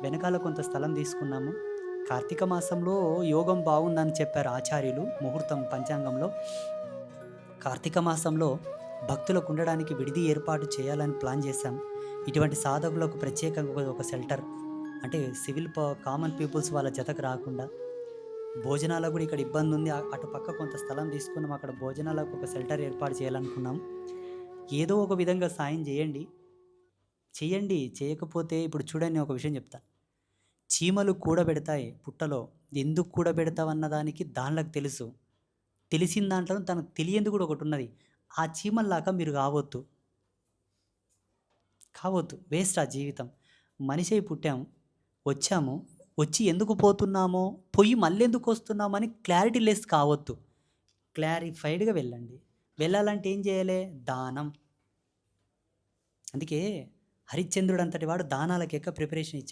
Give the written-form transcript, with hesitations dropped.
వెనకాల కొంత స్థలం తీసుకున్నాము. కార్తీక మాసంలో యోగం బాగుందని చెప్పారు ఆచార్యులు ముహూర్తం పంచాంగంలో. కార్తీక మాసంలో భక్తులకు ఉండడానికి విడిది ఏర్పాటు చేయాలని ప్లాన్ చేశాం. ఇటువంటి సాధకులకు ప్రత్యేకంగా ఒక షెల్టర్ అంటే కామన్ పీపుల్స్ వాళ్ళ జతకు రాకుండా భోజనాలకు కూడా ఇక్కడ ఇబ్బంది ఉంది. అటు పక్క కొంత స్థలం తీసుకున్నాం. అక్కడ భోజనాలకు ఒక షెల్టర్ ఏర్పాటు చేయాలనుకున్నాం. ఏదో ఒక విధంగా సాయం చేయండి. చెయ్యండి. చేయకపోతే ఇప్పుడు చూడండి నేను ఒక విషయం చెప్తా. చీమలు కూడబెడతాయి పుట్టలో. ఎందుకు కూడబెడతావన్న దానికి దానిలకు తెలుసు. తెలిసిన దాంట్లో తనకు తెలియంది కూడా ఒకటున్నది. ఆ చీమల్లాగా మీరు కావొద్దు. కావద్దు. వేస్ట్ ఆ జీవితం. మనిషై పుట్టాము. వచ్చాము. వచ్చి ఎందుకు పోతున్నామో, పొయ్యి మళ్ళెందుకొస్తున్నామని క్లారిటీ లెస్ కావద్దు. క్లారిఫైడ్‌గా వెళ్ళండి. వెళ్ళాలంటే ఏం చేయాలే? దానం. అందుకే హరిశ్చంద్రుడంతటి వాడు దానాలకెక్క ప్రిపరేషన్ ఇచ్చాడు.